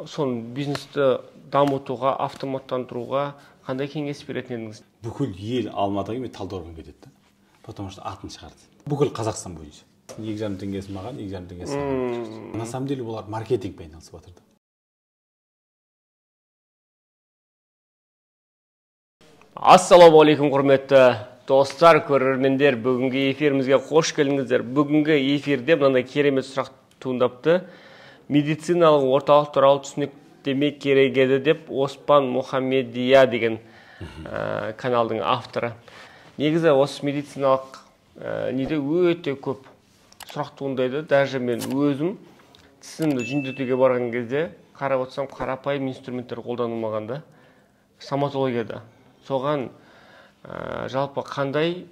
соны бизнесті дамытуға, автоматтандыруға қандай кеңес беретін едіңіз? Бүкіл ел Алматыға мен Талдықорғанға кетеді. Потому что атын шығарды. Бүкіл Қазақстан бойынша. 2,5 теңгесі маған, 2,5 теңгесі маған. На самом деле олар маркетингпен айналысып жатыр. Ассалаумағалейкум құрметті достар, көрермендер, бүгінгі эфирімізге қош келдіңіздер. Бүгінгі эфирде мынандай керемет сұрақ туындапты. Медициналық орталық туралы түсініктеме керек еді деп Оспан Мұхаммедия деген каналдың авторы. Негізі осы медициналық неде өте көп сұрақ туындайды. Даже мен өзім тісімді жөндетуге барған кезде қарап отырсам, қарапайым инструменттер қолданылмағанда стоматологияда. Соған жалпы қандай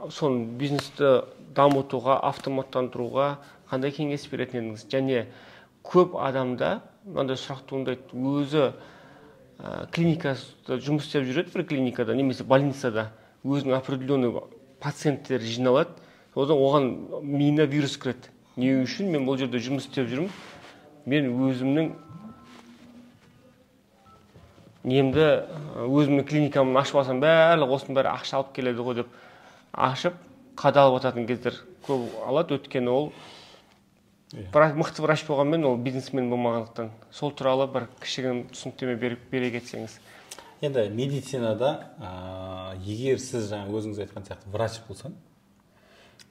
соны бизнесті дамытуға, автоматтандыруға қандай кеңес беретін едіңіз? Және көп адамда мынандай сұрақ туындайды. Өзі клиникада жұмыс істеп жүреді, бір клиникада немесе больницада өзінің определенный пациенттер жиналады. Оған миына вирус кіреді. Не үшін мен бұл жерде жұмыс істеп жүрмін? Мен өзімнің немді өзімнің клиникамын ашып алсам, барлық осының бәрі ақша алып келеді ғой деп ашып, қадалып жататын кездер көп алады. Өйткені ол мықты врач болғанмен, ол бизнесмен болмағандықтан. Сол туралы бір кішігірім түсініктеме бере кетсеңіз. Енді медицинада егер сіз жаңа өзіңіз айтқан сияқты врач болсан,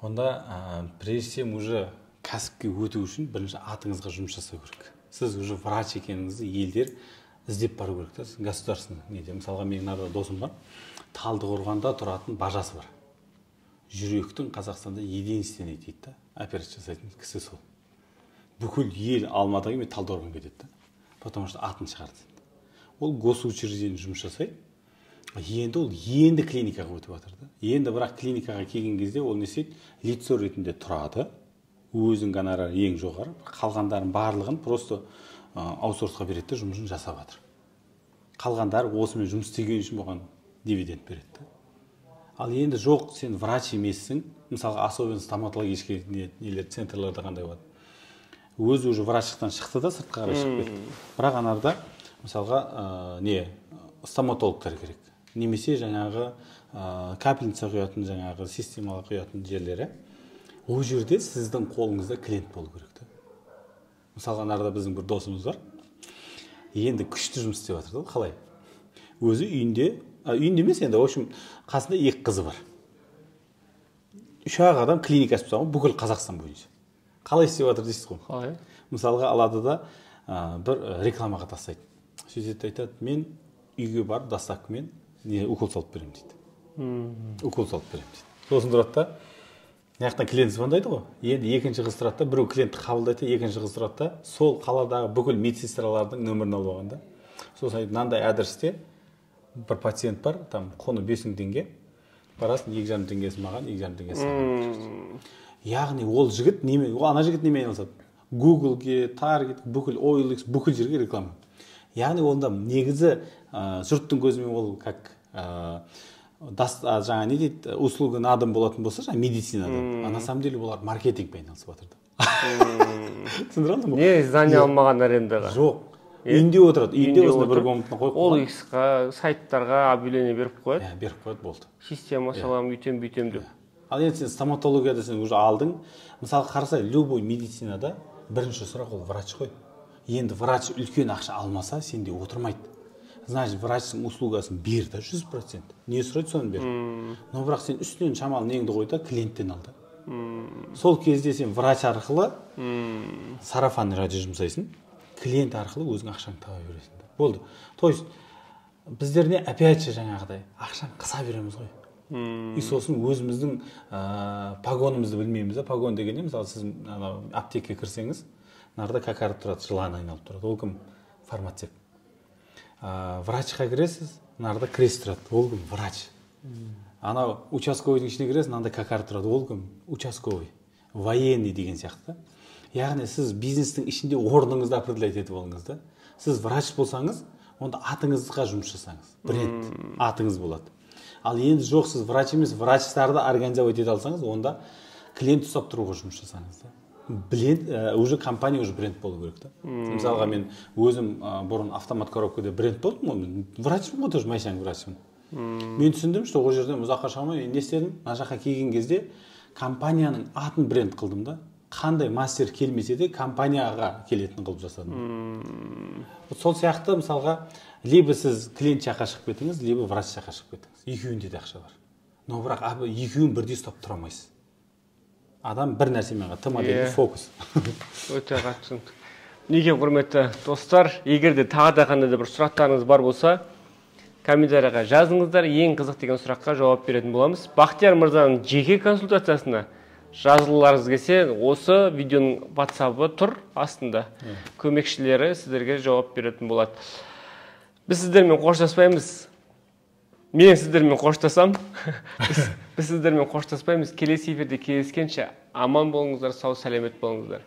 онда прежде всего уже кәсіпке өту үшін бірінші атыңызға жұмыс жасау керек. Сіз уже врач екеніңізді елдер іздеп бару керек. Государственный неде. Мысалға менің арада досым бар. Талдықорғанда тұратын бажасы бар. Жүректің Қазақстанда единственный дейді. Операция жасайтын кісі сол. Бүкіл ел Алматыға мен Талдықорғанға кетеді. Потому что атын шығарды. Ол госучреждение жұмыс жасайды. Енді ол клиникаға өтіп жатыр. Енді бірақ клиникаға келген кезде ол не істейді? Лицо ретінде тұрады. Өзінің гонорары ең жоғары. Қалғандарын барлығын просто аутсорсқа береді, жұмысын жасап жатыр. Қалғандары осымен жұмыс істеген үшін оған дивиденд береді. Ал енді жоқ, сен врач емессің. Мысалға особенно стоматологический нелер центрларда қандай болады. Өзі уже врачтықтан шықты да сыртқа қарай шығып кетті. Бірақ анарда мысалға стоматологтар керек. Немесе жаңағы капельница құятын, жаңағы системалы құятын жерлері. Ол жерде сіздің қолыңызда клиент болу керек. Мысалға нарда біздің бір досымыз бар. Енді күшті жұмыс істеп жатыр. Қалай? Өзі үйінде емес, енді в общем қасында 2 қызы бар. 3 адам клиникасы болса, бүкіл Қазақстан бойынша. Қалай істеп жатыр дейсіз ғой? Қалай? Мысалға алады да бір рекламаға тастайды. Сөйтеді, айтады, мен үйге барып доставкамен укол салып беремін дейді. Укол салып беремін дейді. Сосын тұрады да, яқтан клиент звондайды ғой. Енді екінші қыз тұрады да, біреу клиентті қабылдайды, екінші қыз тұрады да, сол қаладағы бүкіл медсестралардың нөмірін алып алғанда. Сосын айтады, мынандай адресте бір пациент бар, там құны 5.000 теңге. Барасың, 2,5 теңгесі маған, 2,5 теңгесі маған. Яғни ол жігіт немен, ана жігіт немен айналысады? Google-ге, Target, бүкіл OLX, бүкіл жерге реклама. Яғни онда негізі жұрттың көзімен ол как жаңа не дейді, услуга на дом болатын болса, жаңа медицинада. А на самом деле олар маркетингпен айналысып жатыр. Түсіндіре алдың ба? Не здание алмаған арендаға? Жоқ. Үйінде отырады. Үйінде осында бір комнатаны қойып қойған. OLX-қа, сайттарға объявление беріп қояды. Беріп қояды, болды. Система салам, үйтем деп. Ал енді сен стоматологияда сен уже алдың. Мысалы қарасай, любой медицинада бірінші сұрақ ол врач қой. Енді врач үлкен ақша алмаса, сенде отырмайды. Значит, врачтың услугасын бер да 100%. Не сұрайды, соны бер. Но бірақ сен үстінен шамалы неңді қой да, клиенттен алды. Сол кезде сен врач арқылы сарафанный радио жұмсайсың, клиент арқылы өзің ақшаңды таба бересің. Болды. То есть біздеріне опять же жаңағыдай ақшаны қыса береміз ғой. И сосын өзіміздің погонымызды білмейміз. Погон дегенде, мысалы, сіз аптекке кірсеңіз, нарда кокард тұрады, жылан айналып тұрады. Ол кім? Фармацевт. Врачқа кіресіз, нарда крест тұрады. Ол кім? Врач. Ана участковойдың ішіне кіресіз, нанда кокард тұрады. Ол кім? Участковой. Военный деген сияқты. Яғни сіз бизнестің ішінде орныңызды определять етіп алыңыз. Сіз врач болсаңыз, онда атыңызға жұмыс жасаңыз. Бренд атыңыз болады. Ал енді жоқ, сіз врач емес, врачтарды организовать ете алсаңыз, онда клиент ұстап тұруға жұмыс жасаңыз. уже компания уже бренд болу керек та. Мысалға мен өзім бұрын автомат коробкада бренд болдым ғой, мен врачпын ғой, тоже майсаң врачпын. Мен түсіндім, что ол жерден ұзаққа шығамай, не істедім? Мына жаққа келген кезде компанияның атын бренд қылдым да. Қандай мастер келмесе де компанияға келетін қылып жасадым. Сол сияқты мысалға, либо сіз клиент жаққа шығып кетіңіз, либо врач жаққа шығып кетіңіз. Екеуінде де ақша бар. Но бірақ екеуін бірдей ұстап тұра алмайсыз. Адам бір нәрсемен тымадегі фокус. Өте қатты. Неге құрметті достар, егер де тағы да қандай да бір сұрақтарыңыз бар болса, комментарияға жазыңыздар, ең қызық деген сұраққа жауап беретін боламыз. Бақтияр мырзаның жеке консультациясына жазылуларыңыз келсе, осы видеоның WhatsApp-ы тұр астында. Көмекшілері сіздерге жауап беретін болады. Біз сіздермен қоштаспаймыз. Мен сіздермен қоштасам. Біз сіздермен қоштаспаймыз. Келесі эфирде кездескенше аман болыңыздар, сау сәлемет болыңыздар.